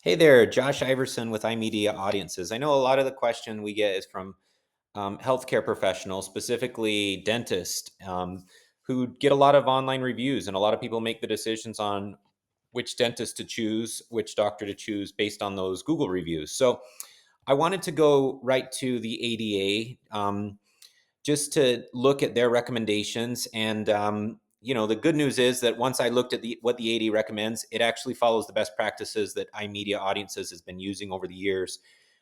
Hey there, Josh Iverson with iMedia Audiences. I know a lot of the question we get is from healthcare professionals, specifically dentists, who get a lot of online reviews, and a lot of people make the decisions on which dentist to choose, which doctor to choose based on those Google reviews. So I wanted to go right to the ADA, just to look at their recommendations. And the good news is that once I looked at what the AD recommends, it actually follows the best practices that iMedia Audiences has been using over the years,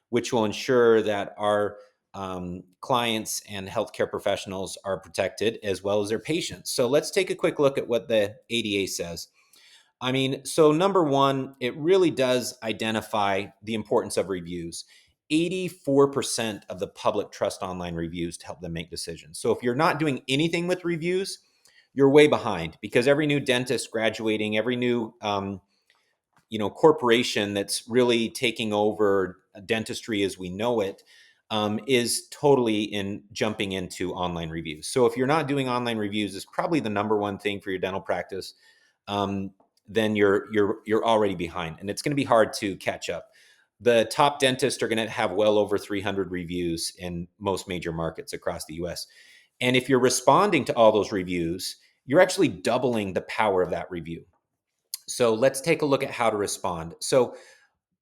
which will ensure that our clients and healthcare professionals are protected as well as their patients. So let's take a quick look at what the ADA says. So number one, it really does identify the importance of reviews. 84% of the public trust online reviews to help them make decisions. So if you're not doing anything with reviews, you're way behind, because every new dentist graduating, every new corporation that's really taking over dentistry as we know it, is totally in jumping into online reviews. So if you're not doing online reviews, it's probably the number one thing for your dental practice. Um, then you're already behind, and it's going to be hard to catch up. The top dentists are going to have well over 300 reviews in most major markets across the US. And if you're responding to all those reviews, you're actually doubling the power of that review. So let's take a look at how to respond. So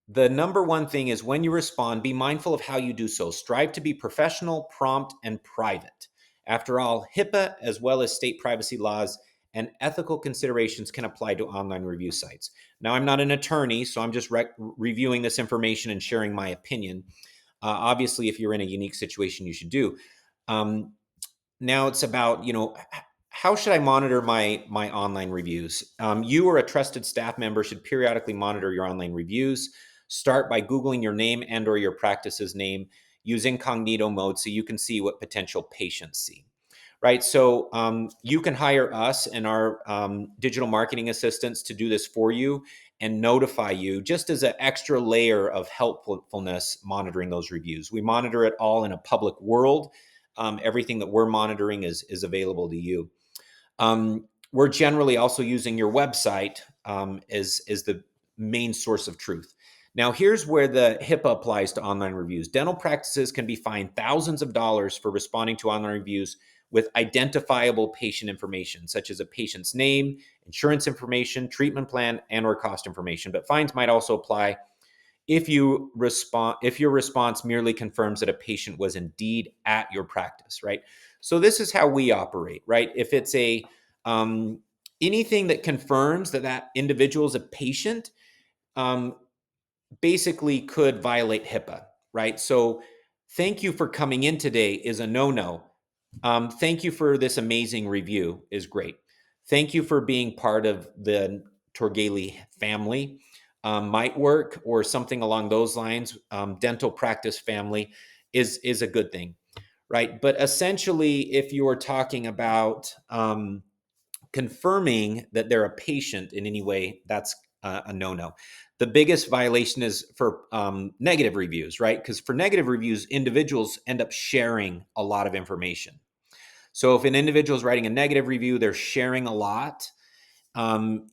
the number one thing is, when you respond, be mindful of how you do so. Strive to be professional, prompt, and private. After all, HIPAA, as well as state privacy laws and ethical considerations, can apply to online review sites. Now, I'm not an attorney, so I'm just reviewing this information and sharing my opinion. Obviously, if you're in a unique situation, you should do. Um, Now it's about, how should I monitor my online reviews? You or a trusted staff member should periodically monitor your online reviews. Start by Googling your name and or your practice's name. Use incognito mode so you can see what potential patients see. Right. So you can hire us and our digital marketing assistants to do this for you and notify you, just as an extra layer of helpfulness monitoring those reviews. We monitor it all in a public world. Everything that we're monitoring is available to you. We're generally also using your website as the main source of truth. Now, here's where the HIPAA applies to online reviews. Dental practices can be fined thousands of dollars for responding to online reviews with identifiable patient information, such as a patient's name, insurance information, treatment plan, and or cost information. But fines might also apply if your response merely confirms that a patient was indeed at your practice, right? So this is how we operate, right? If it's a anything that confirms that that individual is a patient, um, basically could violate HIPAA, right? So thank you for coming in today is a no-no. Thank you for this amazing review is great. Thank you for being part of the Torgali family. Might work, or something along those lines. Dental practice family is a good thing, right? But essentially, if you are talking about confirming that they're a patient in any way, that's a no-no. The biggest violation is for negative reviews, right? Because for negative reviews, individuals end up sharing a lot of information. So if an individual is writing a negative review, they're sharing a lot.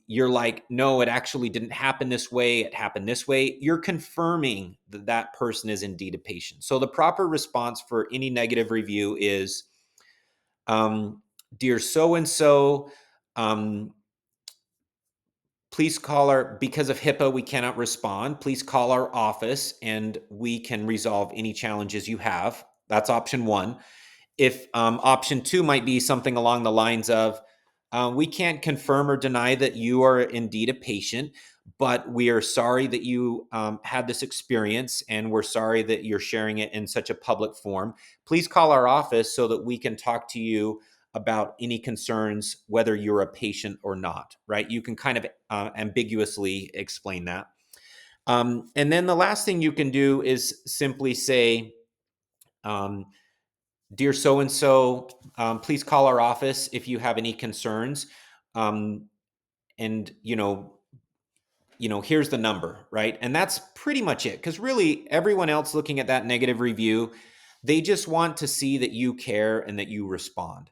You're like, no, it actually didn't happen this way. It happened this way. You're confirming that that person is indeed a patient. So the proper response for any negative review is, dear so-and-so, please call because of HIPAA, we cannot respond. Please call our office and we can resolve any challenges you have. That's option one. If option two might be something along the lines of, we can't confirm or deny that you are indeed a patient, but we are sorry that you had this experience, and we're sorry that you're sharing it in such a public form. Please call our office so that we can talk to you about any concerns, whether you're a patient or not, right? You can kind of ambiguously explain that. And then the last thing you can do is simply say, dear so and so, please call our office if you have any concerns. And here's the number, right? And that's pretty much it. Because really, everyone else looking at that negative review, they just want to see that you care and that you respond.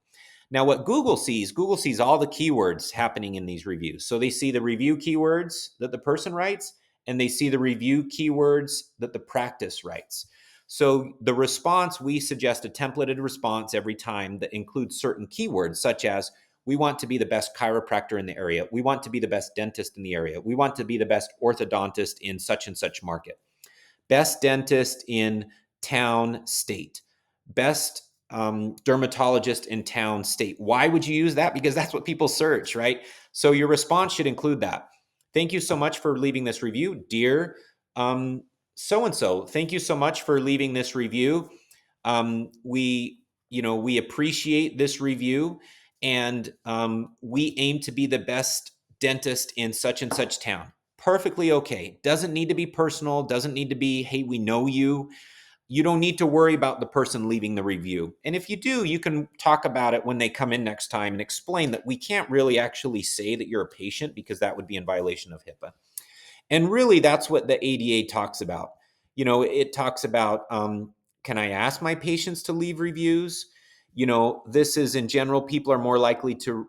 Now, what Google sees all the keywords happening in these reviews. So they see the review keywords that the person writes, and they see the review keywords that the practice writes. So the response, we suggest a templated response every time that includes certain keywords, such as, we want to be the best chiropractor in the area. We want to be the best dentist in the area. We want to be the best orthodontist in such and such market. Best dentist in town, state. Best dermatologist in town, state. Why would you use that? Because that's what people search, right? So your response should include that. Thank you so much for leaving this review, dear so-and-so. Thank you so much for leaving this review. We appreciate this review, and we aim to be the best dentist in such and such town. Perfectly okay. Doesn't need to be personal. Doesn't need to be, hey, we know you. You don't need to worry about the person leaving the review. And if you do, you can talk about it when they come in next time and explain that we can't really actually say that you're a patient because that would be in violation of HIPAA. And really, that's what the ADA talks about. It talks about, can I ask my patients to leave reviews? This is in general, people are more likely to,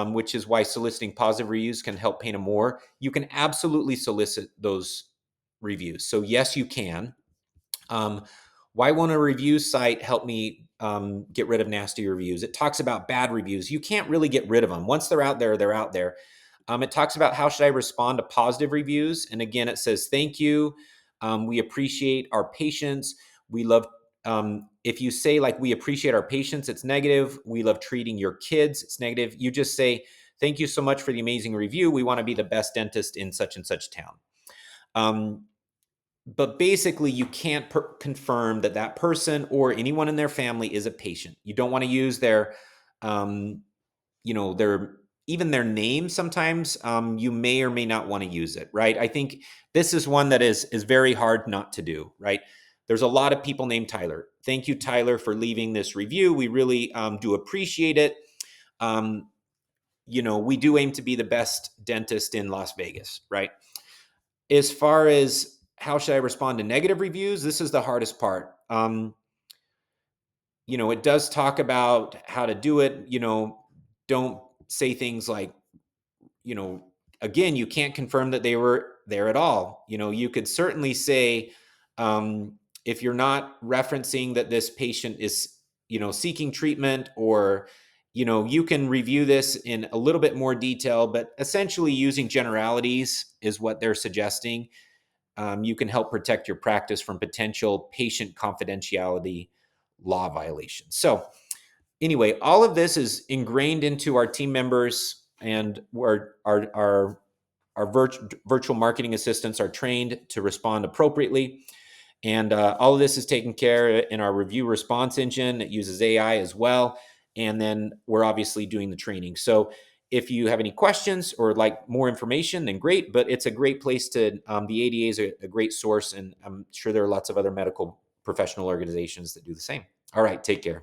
which is why soliciting positive reviews can help paint a more. You can absolutely solicit those reviews. So yes, you can. Why won't a review site help me get rid of nasty reviews? It talks about bad reviews. You can't really get rid of them. Once they're out there, they're out there. It talks about how should I respond to positive reviews. And again, it says, thank you. We appreciate our patience. We love, if you say like, we appreciate our patience, it's negative. We love treating your kids, it's negative. You just say, thank you so much for the amazing review. We want to be the best dentist in such and such town. But basically, you can't confirm that that person or anyone in their family is a patient. You don't want to use their, their even their name. Sometimes you may or may not want to use it, right? I think this is one that is very hard not to do, right? There's a lot of people named Tyler. Thank you, Tyler, for leaving this review. We really do appreciate it. We do aim to be the best dentist in Las Vegas, right? As far as how should I respond to negative reviews, this is the hardest part. It does talk about how to do it. Don't say things like, again, you can't confirm that they were there at all. You could certainly say, if you're not referencing that this patient is, seeking treatment, or, you can review this in a little bit more detail, but essentially using generalities is what they're suggesting. You can help protect your practice from potential patient confidentiality law violations. So anyway, all of this is ingrained into our team members, and our virtual marketing assistants are trained to respond appropriately. And all of this is taken care of in our review response engine. It uses AI as well. And then we're obviously doing the training. So if you have any questions or like more information, then great. But it's a great place to, the ADA is a great source. And I'm sure there are lots of other medical professional organizations that do the same. All right, take care.